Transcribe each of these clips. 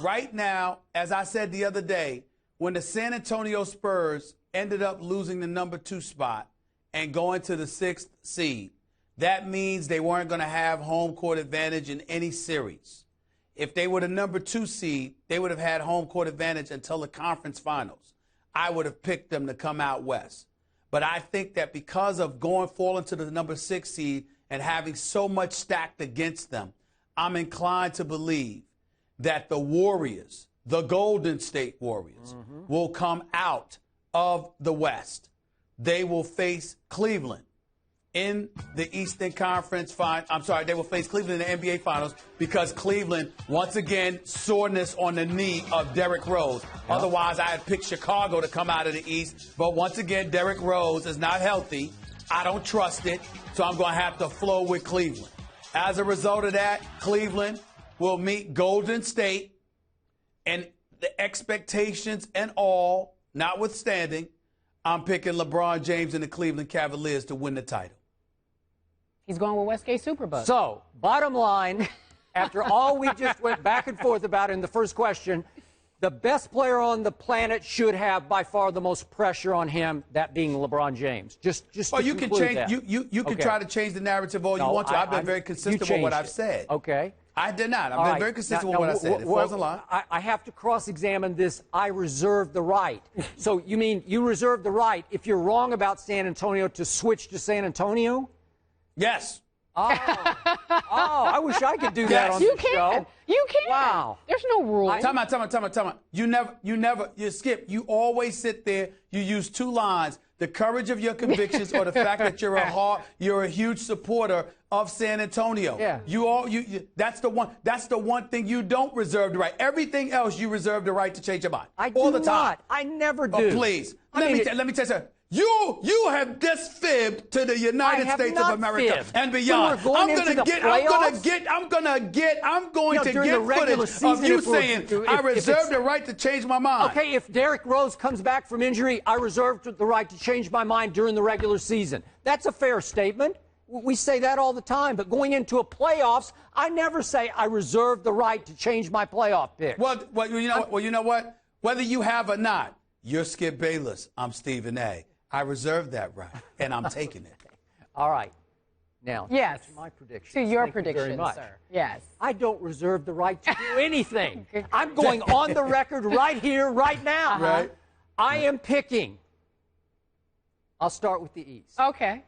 Right now, as I said the other day, when the San Antonio Spurs ended up losing the #2 spot and going to the 6th seed, that means they weren't going to have home court advantage in any series. If they were the #2 seed, they would have had home court advantage until the conference finals. I would have picked them to come out west. But I think that because of falling to the #6 seed and having so much stacked against them, I'm inclined to believe that the Warriors, the Golden State Warriors, will come out of the West. They will face Cleveland in the Eastern Conference they will face Cleveland in the NBA Finals because Cleveland, once again, soreness on the knee of Derrick Rose. Yep. Otherwise, I had picked Chicago to come out of the East. But once again, Derrick Rose is not healthy. I don't trust it, so I'm going to have to flow with Cleveland. As a result of that, Cleveland will meet Golden State, and the expectations and all, notwithstanding, I'm picking LeBron James and the Cleveland Cavaliers to win the title. He's going with Westgate Superbug. So, bottom line, after all we just went back and forth about in the first question, the best player on the planet should have by far the most pressure on him, that being LeBron James. Just well, you can change. You can try to change the narrative all you want to. I've been very consistent with what I've said. Okay. I did not. I've been very consistent with what I said. It falls in line. I have to cross-examine this. I reserve the right. So you mean you reserve the right if you're wrong about San Antonio to switch to San Antonio? Yes. Oh, I wish I could do that on you the can. show. You can. Wow. There's no rule. Time out. You Skip, you always sit there, you use two lines, the courage of your convictions or the fact that you're a huge supporter of San Antonio. Yeah. That's the one thing you don't reserve the right. Everything else you reserve the right to change your mind. I all do the time. not. I never do. Oh, please. Let me tell you something. You have just fibbed to the United States of America and beyond. I'm going to get footage of you saying I reserve the right to change my mind. Okay, if Derrick Rose comes back from injury, I reserve the right to change my mind during the regular season. That's a fair statement. We say that all the time, but going into a playoffs, I never say I reserve the right to change my playoff pick. Well, you know what? Whether you have or not, you're Skip Bayless. I'm Stephen A. I reserve that right, and I'm taking it. All right. Now, yes. to my prediction. To your Thank prediction, you very much. sir. Yes. I don't reserve the right to do anything. I'm going on the record right here, right now. Right. I am picking. I'll start with the East. Okay.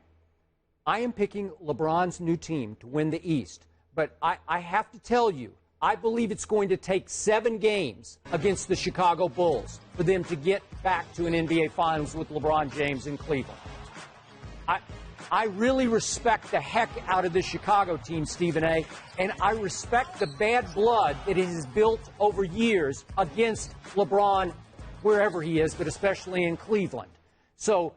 I am picking LeBron's new team to win the East. But I have to tell you, I believe it's going to take 7 games against the Chicago Bulls for them to get back to an NBA Finals with LeBron James in Cleveland. I really respect the heck out of the Chicago team, Stephen A., and I respect the bad blood that it has built over years against LeBron wherever he is, but especially in Cleveland. So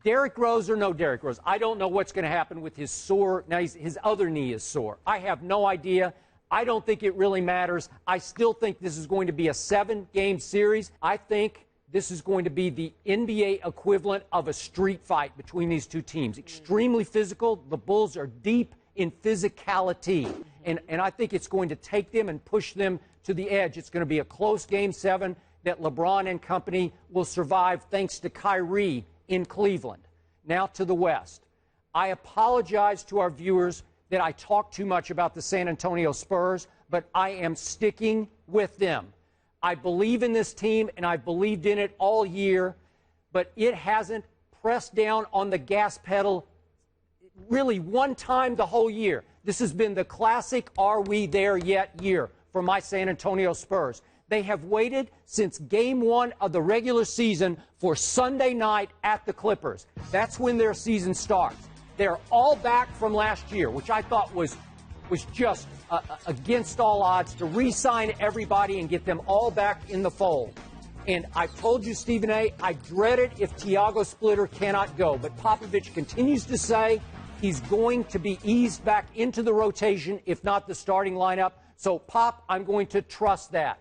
Derrick Rose or no Derrick Rose, I don't know what's going to happen with his sore. Now his other knee is sore. I have no idea. I don't think it really matters. I still think this is going to be a 7-game series. I think this is going to be the NBA equivalent of a street fight between these two teams. Extremely physical. The Bulls are deep in physicality. And I think it's going to take them and push them to the edge. It's going to be a close Game 7 that LeBron and company will survive thanks to Kyrie in Cleveland. Now to the West. I apologize to our viewers that I talk too much about the San Antonio Spurs, but I am sticking with them. I believe in this team, and I've believed in it all year, but it hasn't pressed down on the gas pedal really one time the whole year. This has been the classic "are we there yet" year for my San Antonio Spurs. They have waited since Game 1 of the regular season for Sunday night at the Clippers. That's when their season starts. They're all back from last year, which I thought was just against all odds to re-sign everybody and get them all back in the fold. And I told you, Stephen A., I dread it if Thiago Splitter cannot go. But Popovich continues to say he's going to be eased back into the rotation, if not the starting lineup. So, Pop, I'm going to trust that.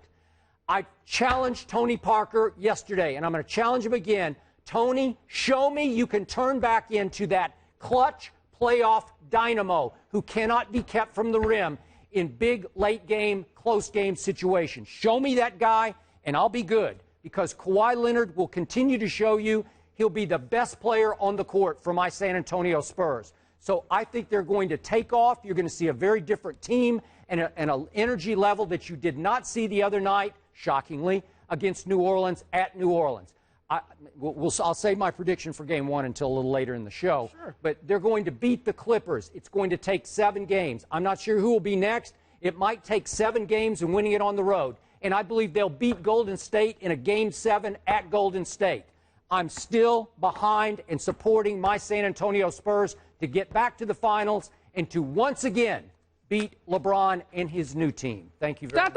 I challenged Tony Parker yesterday, and I'm going to challenge him again. Tony, show me you can turn back into that clutch playoff dynamo who cannot be kept from the rim in big, late game, close game situations. Show me that guy, and I'll be good, because Kawhi Leonard will continue to show you he'll be the best player on the court for my San Antonio Spurs. So I think they're going to take off. You're going to see a very different team and an energy level that you did not see the other night, shockingly, against New Orleans at New Orleans. I'll save my prediction for Game 1 until a little later in the show. Sure. But they're going to beat the Clippers. It's going to take 7 games. I'm not sure who will be next. It might take 7 games and winning it on the road. And I believe they'll beat Golden State in a Game 7 at Golden State. I'm still behind and supporting my San Antonio Spurs to get back to the finals and to once again beat LeBron and his new team. Thank you very much.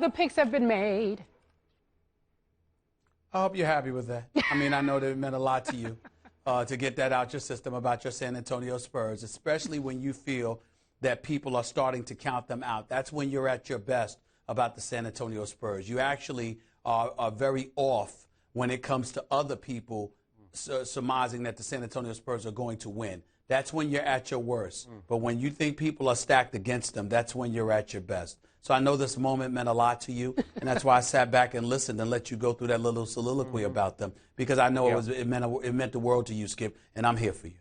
The picks have been made. I hope you're happy with that. I mean, I know that it meant a lot to you to get that out your system about your San Antonio Spurs, especially when you feel that people are starting to count them out. That's when you're at your best about the San Antonio Spurs. You actually are very off when it comes to other people surmising that the San Antonio Spurs are going to win. That's when you're at your worst. But when you think people are stacked against them, that's when you're at your best. So I know this moment meant a lot to you, and that's why I sat back and listened and let you go through that little soliloquy about them, because I know it meant the world to you, Skip, and I'm here for you.